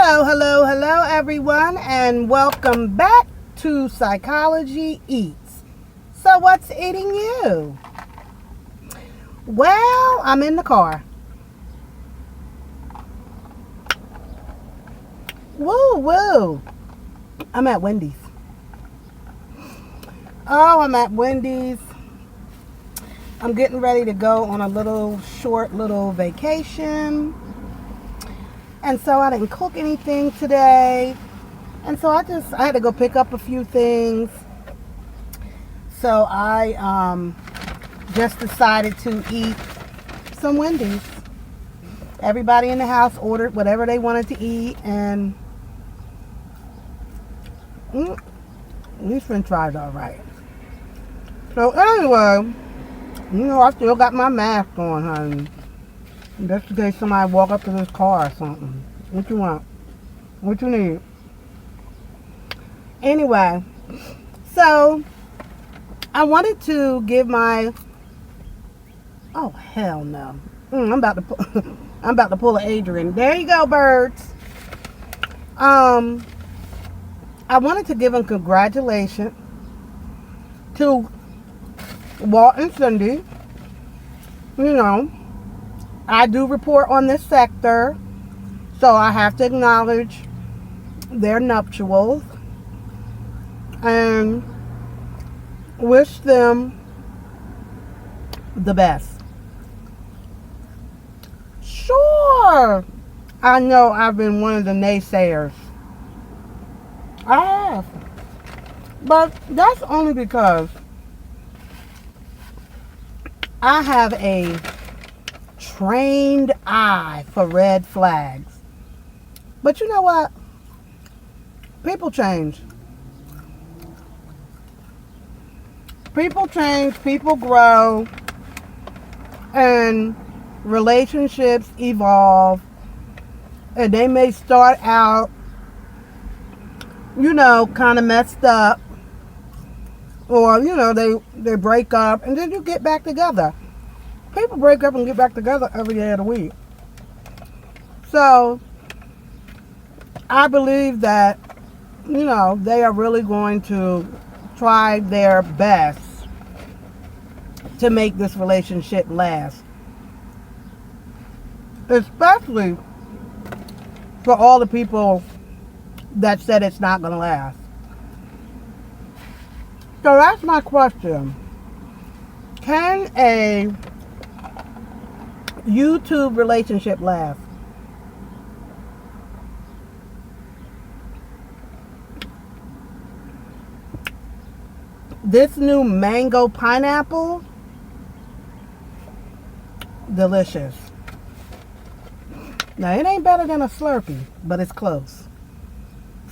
Hello, hello, hello, everyone, and welcome back to Psychology Eats. So, what's eating you? Well, I'm in the car. Woo, woo. I'm at Wendy's. I'm at Wendy's. I'm getting ready to go on a short vacation. And so I didn't cook anything today. And so I had to go pick up a few things. So I just decided to eat some Wendy's. Everybody in the house ordered whatever they wanted to eat. And these french fries are right. So anyway, I still got my mask on, honey. Just in case somebody walk up to this car or something. What you want? What you need? Anyway, so I wanted to give my... Oh, hell no. I'm about to pull an Adrian. There you go, birds. I wanted to give them congratulations to Walt and Cindy. I do report on this sector, so I have to acknowledge their nuptials and wish them the best. Sure, I know I've been one of the naysayers. I have. But that's only because I have a trained eye for red flags. But you know what? People change. People change, people grow, and relationships evolve. And they may start out, kind of messed up. Or, they break up and then you get back together. People break up and get back together every day of the week. So, I believe that, they are really going to try their best to make this relationship last. Especially for all the people that said it's not going to last. So that's my question. Can a YouTube relationship last? This new mango pineapple, delicious. Now it ain't better than a Slurpee, but it's close.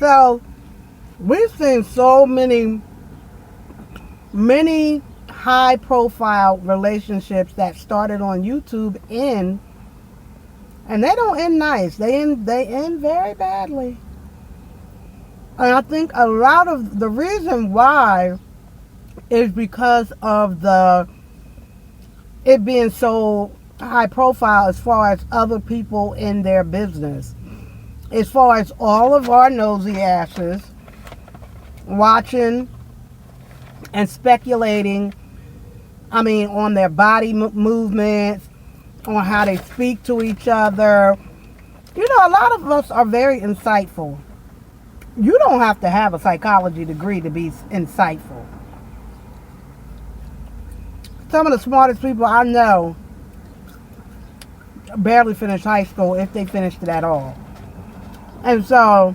So we've seen so many high profile relationships that started on YouTube and they don't end nice. They end very badly. And I think a lot of the reason why is because of it being so high profile as far as other people in their business. As far as all of our nosy asses watching and speculating, on their body movements, on how they speak to each other. A lot of us are very insightful. You don't have to have a psychology degree to be insightful. Some of the smartest people I know barely finished high school, if they finished it at all. And so,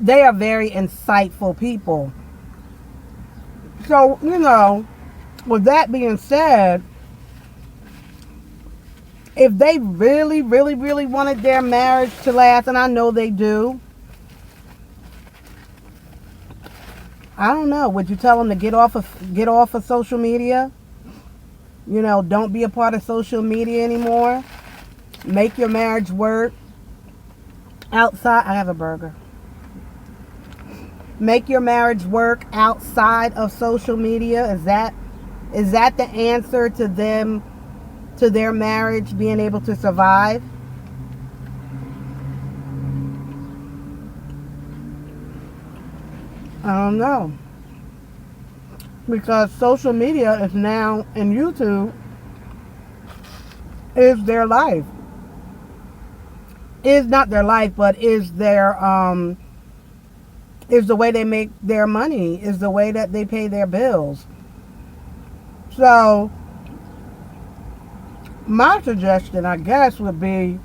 they are very insightful people. So, with that being said, if they really, really, really wanted their marriage to last, and I know they do, I don't know, would you tell them to get off of social media? Don't be a part of social media anymore. Make your marriage work outside. I have a burger. Make your marriage work outside of social media. Is that the answer to their marriage being able to survive? I don't know. Because social media is now, and YouTube is their life. Is not their life, but is their is the way they make their money, is the way that they pay their bills. So my suggestion, I guess, would be,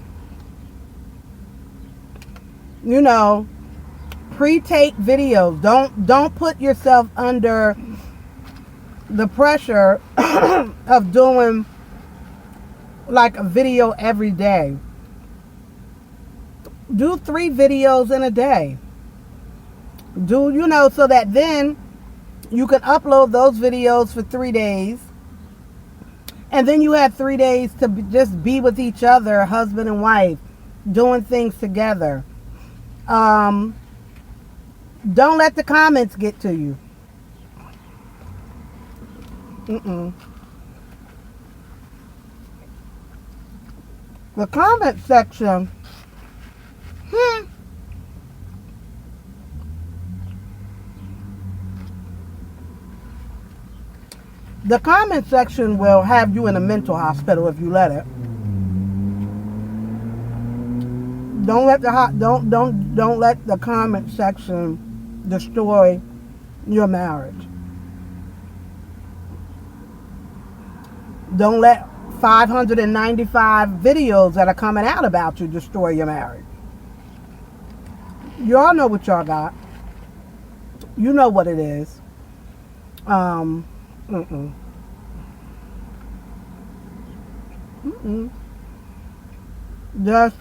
you know, pre-tape videos. Don't put yourself under the pressure of doing like a video every day. Do 3 videos in a day. Do, you know, so that then you can upload those videos for 3 days. And then you have 3 days to just be with each other, husband and wife, doing things together. Don't let the comments get to you. The comment section. The comment section will have you in a mental hospital if you let it. Don't let the comment section destroy your marriage. Don't let 595 videos that are coming out about you destroy your marriage. Y'all know what y'all got. You know what it is. Just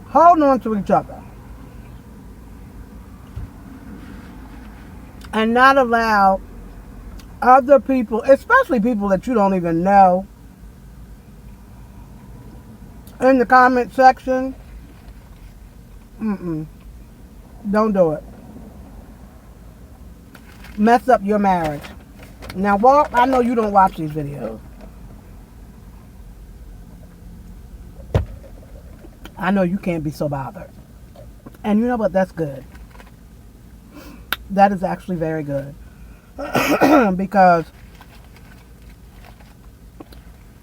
hold on to each other. And not allow other people, especially people that you don't even know, in the comment section. Don't do it. Mess up your marriage. Now, Walt, I know you don't watch these videos. I know you can't be so bothered. And you know what? That's good. That is actually very good. Because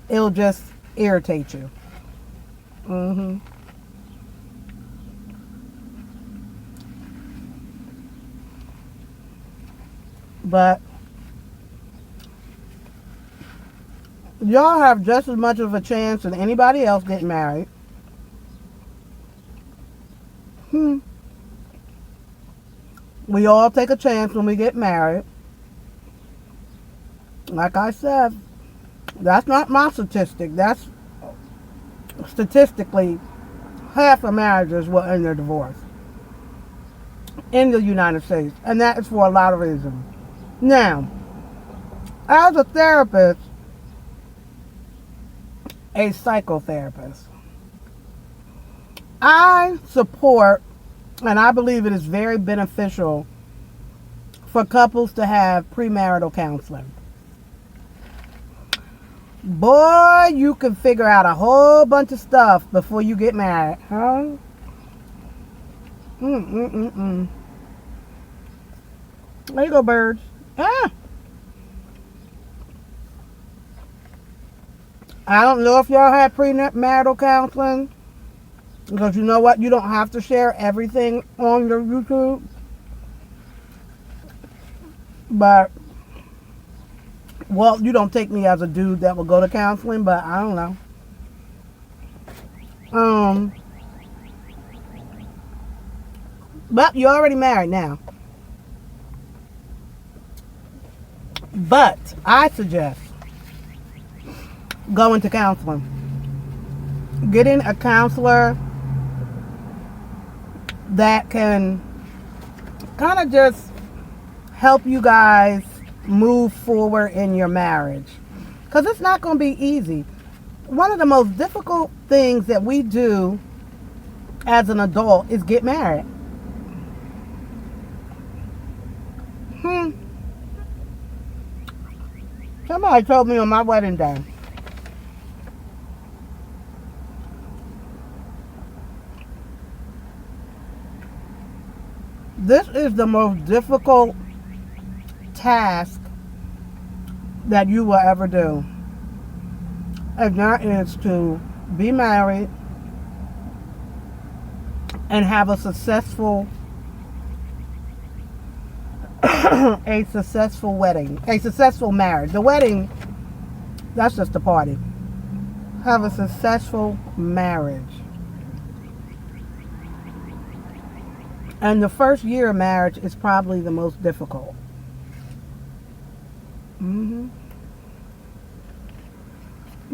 it'll just irritate you. But y'all have just as much of a chance as anybody else getting married. We all take a chance when we get married. Like I said, that's not my statistic. That's statistically half of marriages will end in divorce in the United States. And that is for a lot of reasons. Now, as a therapist, a psychotherapist, I support, and I believe it is very beneficial for couples to have premarital counseling. Boy, you can figure out a whole bunch of stuff before you get married, huh? There you go, birds. I don't know if y'all have premarital counseling, because you know what? You don't have to share everything on your YouTube. But, well, you don't take me as a dude that will go to counseling, but I don't know. But you're already married now. But I suggest going to counseling. Getting a counselor that can kind of just help you guys move forward in your marriage. Because it's not going to be easy. One of the most difficult things that we do as an adult is get married. Somebody told me on my wedding day. This is the most difficult task that you will ever do. And that is to be married and have a successful a successful wedding, a successful marriage. The wedding, that's just a party. Have a successful marriage. And the first year of marriage is probably the most difficult.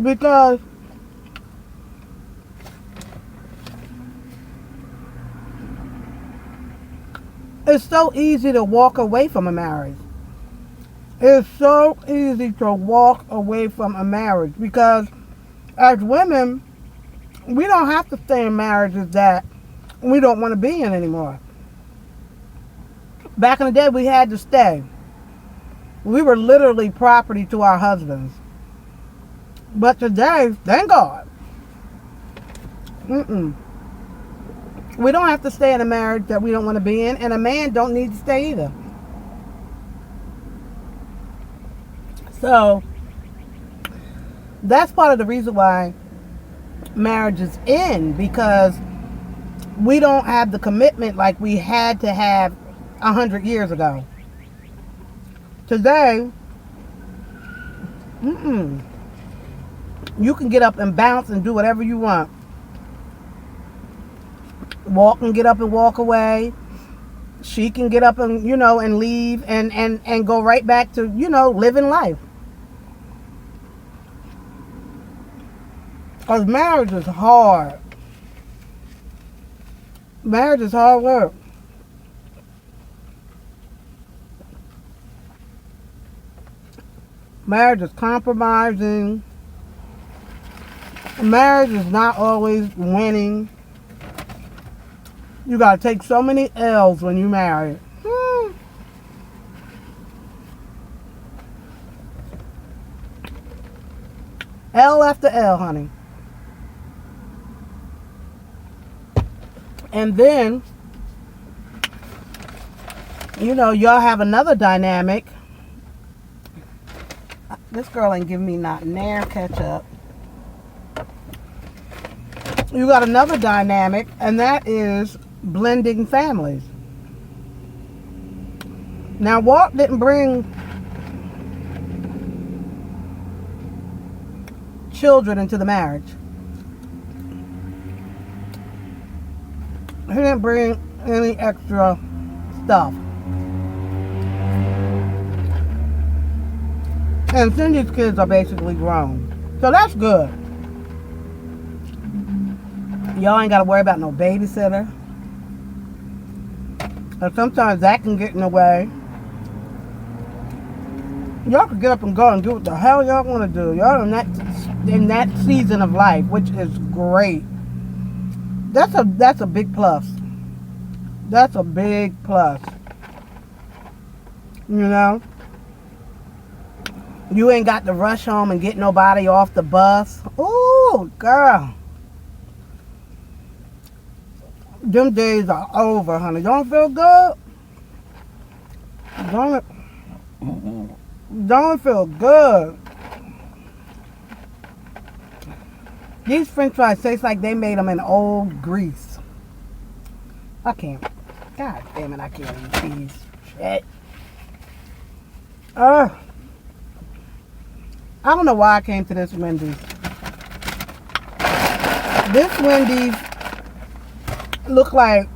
Because it's so easy to walk away from a marriage. It's so easy to walk away from a marriage because as women, we don't have to stay in marriages that we don't want to be in anymore. Back in the day, we had to stay. We were literally property to our husbands. But today, thank God, we don't have to stay in a marriage that we don't want to be in, and a man don't need to stay either. So, that's part of the reason why marriages end, because we don't have the commitment like we had to have 100 years ago. Today, you can get up and bounce and do whatever you want. Walk and get up and walk away. She can get up and, and leave and go right back to, living life. Because marriage is hard. Marriage is hard work. Marriage is compromising. Marriage is not always winning. You gotta take so many L's when you marry. L after L, honey. And then, y'all have another dynamic. This girl ain't giving me not nair ketchup. You got another dynamic, and that is blending families. Now, Walt didn't bring children into the marriage. He didn't bring any extra stuff. And Cindy's kids are basically grown. So that's good. Y'all ain't got to worry about no babysitter. And sometimes that can get in the way. Y'all can get up and go and do what the hell y'all want to do. Y'all in that season of life, which is great. That's a big plus. That's a big plus. You ain't got to rush home and get nobody off the bus. Ooh, girl. Them days are over, honey. Don't it feel good? Don't it feel good? These french fries taste like they made them in old grease. I can't. God damn it, I can't eat these. Shit. I don't know why I came to this Wendy's. This Wendy's look like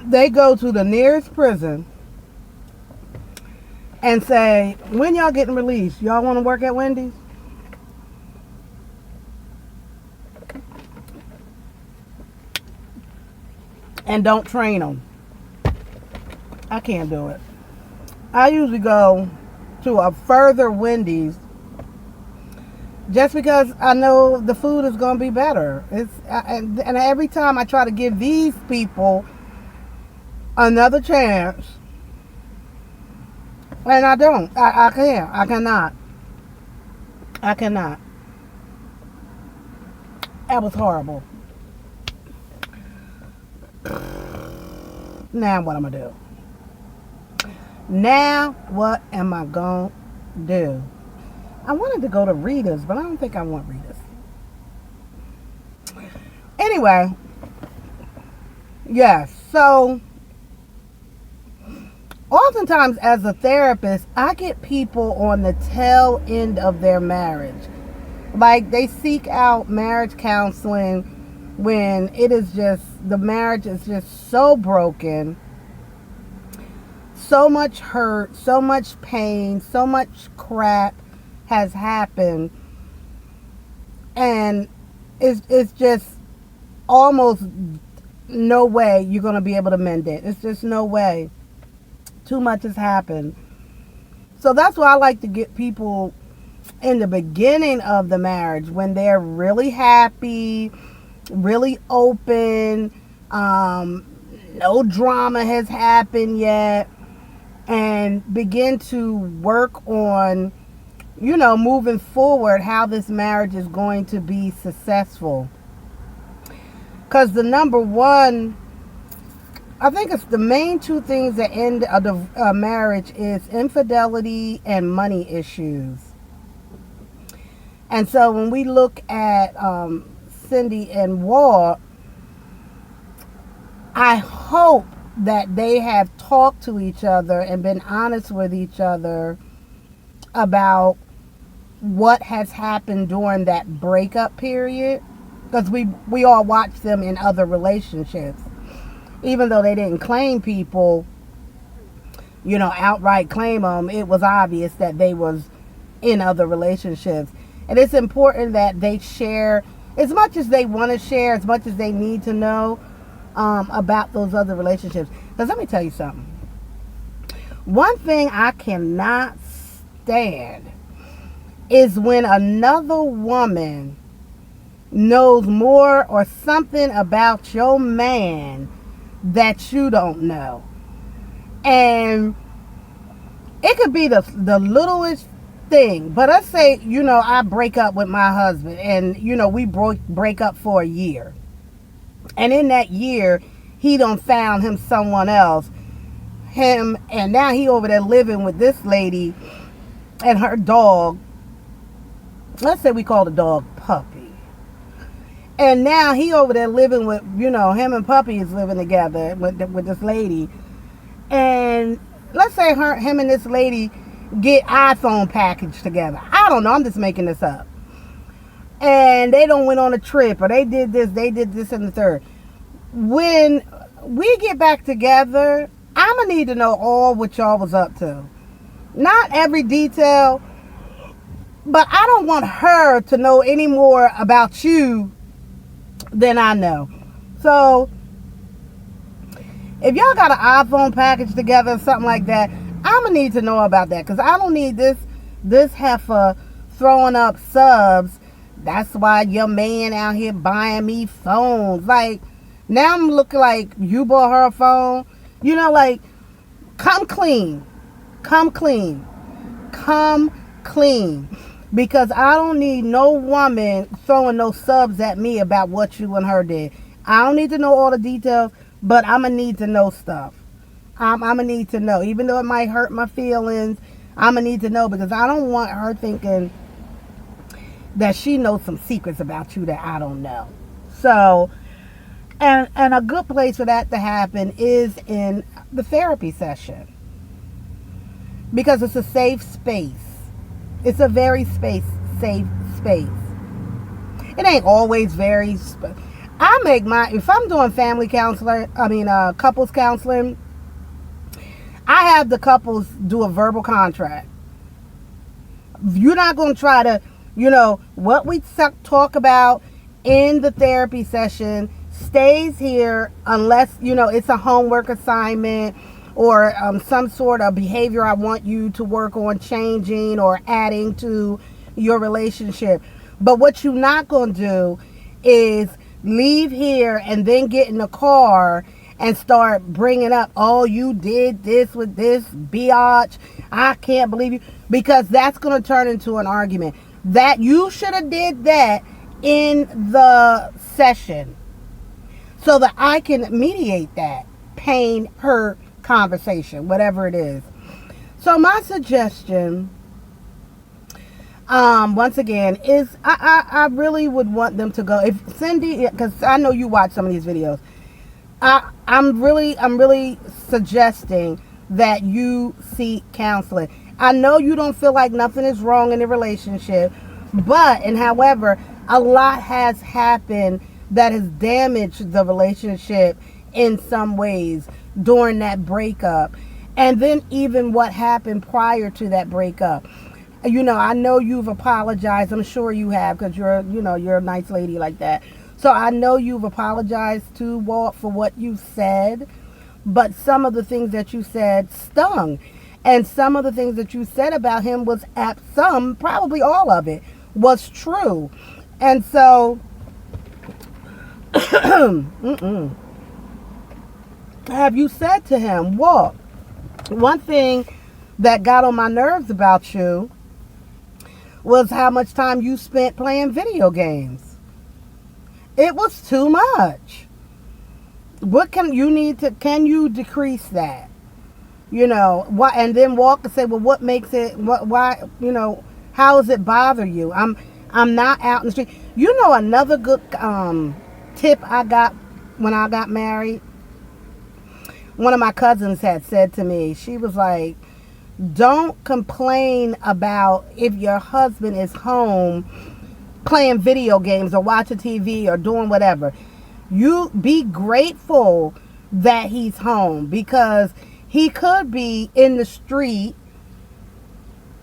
they go to the nearest prison and say, when y'all getting released? Y'all want to work at Wendy's? And don't train them. I can't do it. I usually go to a further Wendy's just because I know the food is going to be better. And every time I try to give these people another chance, and I don't. I can't. I cannot. I cannot. That was horrible. Now what I'm going to do? Now what am I going to do? I wanted to go to readers, but I don't think I want readers. Anyway, yes, so oftentimes as a therapist, I get people on the tail end of their marriage. Like they seek out marriage counseling when it is just, the marriage is just so broken, so much hurt, so much pain, so much crap has happened, and it's just almost no way you're going to be able to mend it. It's just no way. Too much has happened. So that's why I like to get people in the beginning of the marriage when they're really happy, really open, no drama has happened yet, and begin to work on, moving forward, how this marriage is going to be successful. Because the number one, I think it's the main two things that end a marriage is infidelity and money issues. And so when we look at Cindy and Walt, I hope that they have talked to each other and been honest with each other about what has happened during that breakup period. Because we all watched them in other relationships. Even though they didn't claim people, outright claim them, it was obvious that they was in other relationships. And it's important that they share as much as they want to share, as much as they need to know about those other relationships. Because let me tell you something. One thing I cannot stand is when another woman knows more or something about your man that you don't know. And it could be the littlest thing. But let's say, I break up with my husband and, we break up for a year. And in that year, he done found him someone else. And now he over there living with this lady and her dog. Let's say we call the dog Puppy. And now he over there living with, him and Puppy is living together with this lady. And let's say him and this lady get iPhone package together. I don't know. I'm just making this up. And they don't went on a trip, or they did this and the third. When we get back together, I'm going to need to know all what y'all was up to. Not every detail, but I don't want her to know any more about you than I know. So if y'all got an iPhone package together or something like that, I'm gonna need to know about that, because I don't need this heifer throwing up subs. That's why your man out here buying me phones. Like, now I'm looking like you bought her a phone. Like, come clean. Because I don't need no woman throwing no subs at me about what you and her did. I don't need to know all the details, but I'm going to need to know stuff. I'm going to need to know. Even though it might hurt my feelings, I'm going to need to know, because I don't want her thinking that she knows some secrets about you that I don't know. So, and a good place for that to happen is in the therapy session. Because it's a safe space. It's a very safe space. It ain't always very. If I'm doing couples counseling, I have the couples do a verbal contract. You're not going to try to, what we talk about in the therapy session stays here unless, it's a homework assignment or some sort of behavior I want you to work on changing or adding to your relationship. But what you're not going to do is leave here and then get in the car and start bringing up, oh, you did this with this biatch. I can't believe you. Because that's going to turn into an argument. That you should have did that in the session so that I can mediate that. pain, hurt conversation, whatever it is. So my suggestion, once again, is I really would want them to go. If Cindy, because I know you watch some of these videos, I'm really suggesting that you seek counseling. I know you don't feel like nothing is wrong in the relationship, but, and however, a lot has happened that has damaged the relationship in some ways during that breakup. And then even what happened prior to that breakup. You know, I know you've apologized. I'm sure you have, because you're a nice lady like that. So I know you've apologized to Walt for what you said, but some of the things that you said stung. And some of the things that you said about him was, probably all of it, was true. And so, have you said to him, Walt, one thing that got on my nerves about you was how much time you spent playing video games. It was too much. Can you decrease that? You know, why? And then Walt could say, well, what makes it, why, how does it bother you? I'm not out in the street. You know, another good tip I got when I got married, one of my cousins had said to me, she was like, don't complain about if your husband is home playing video games or watching TV or doing whatever. You be grateful that he's home, because he could be in the street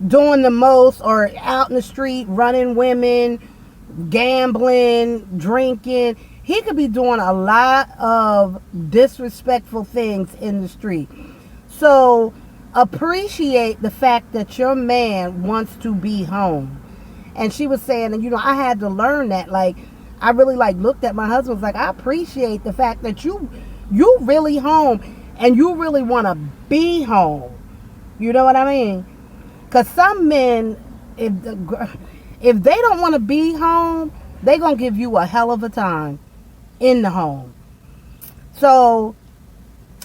doing the most, or out in the street running women, gambling, drinking. He could be doing a lot of disrespectful things in the street. So appreciate the fact that your man wants to be home. And she was saying, and I had to learn that. Like, I really looked at my husband, was like, I appreciate the fact that you really home, and you really want to be home. You know what I mean? Because some men, if they don't want to be home, they're going to give you a hell of a time in the home. So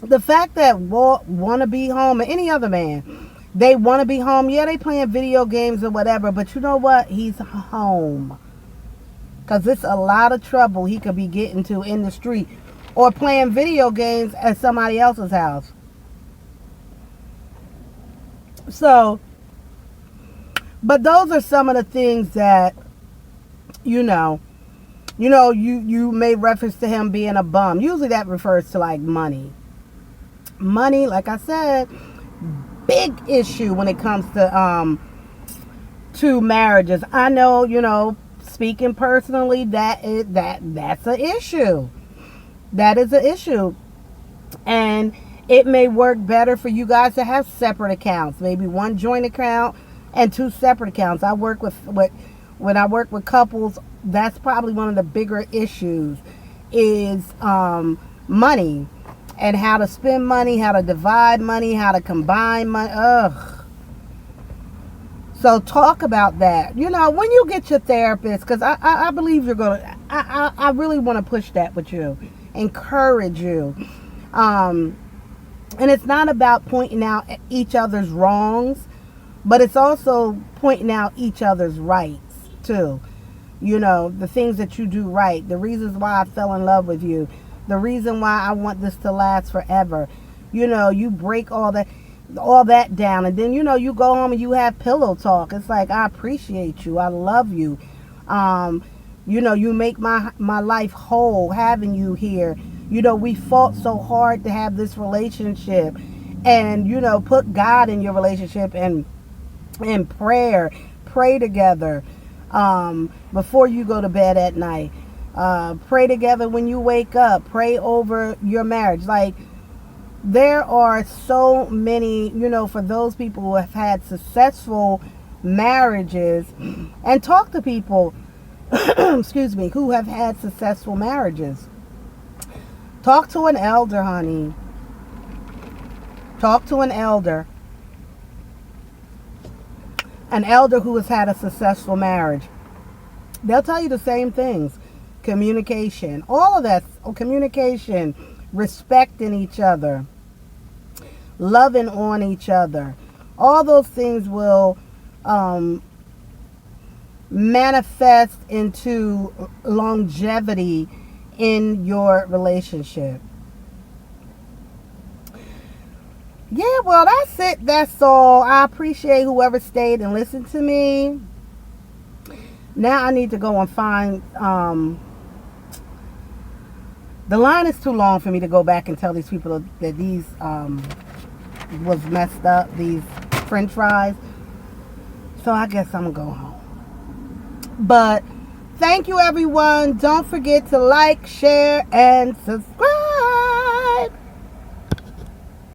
the fact that Walt want to be home, or any other man, they want to be home. Yeah, they playing video games or whatever, but you know what? He's home. Because it's a lot of trouble he could be getting to in the street, or playing video games at somebody else's house. So, but those are some of the things that, you made reference to him being a bum. Usually that refers to like money. Money, like I said, big issue when it comes to marriages. I know, speaking personally, that's an issue. That is an issue. And it may work better for you guys to have separate accounts. Maybe one joint account and two separate accounts. When I work with couples, that's probably one of the bigger issues is money, and how to spend money, how to divide money, how to combine money. Ugh. So talk about that. When you get your therapist, because I believe you're going to, I really want to push that with you. Encourage you. And it's not about pointing out each other's wrongs, but it's also pointing out each other's rights too. The things that you do right, the reasons why I fell in love with you, the reason why I want this to last forever. You break all that down, and then you go home and you have pillow talk. It's like, I appreciate you, I love you. You make my life whole having you here. We fought so hard to have this relationship, and put God in your relationship, and pray together before you go to bed at night. Pray together when you wake up. Pray over your marriage. Like, there are so many, for those people who have had successful marriages, and talk to people excuse me, who have had successful marriages. Talk to an elder, honey. Talk to an elder. An elder who has had a successful marriage. They'll tell you the same things. Communication. All of that. Communication. respecting each other, loving on each other. All those things will manifest into longevity in your relationship. Yeah, well, that's it. That's all. I appreciate whoever stayed and listened to me. Now I need to go and find... the line is too long for me to go back and tell these people that these was messed up, these french fries. So I guess I'm going to go home. But thank you, everyone. Don't forget to like, share, and subscribe.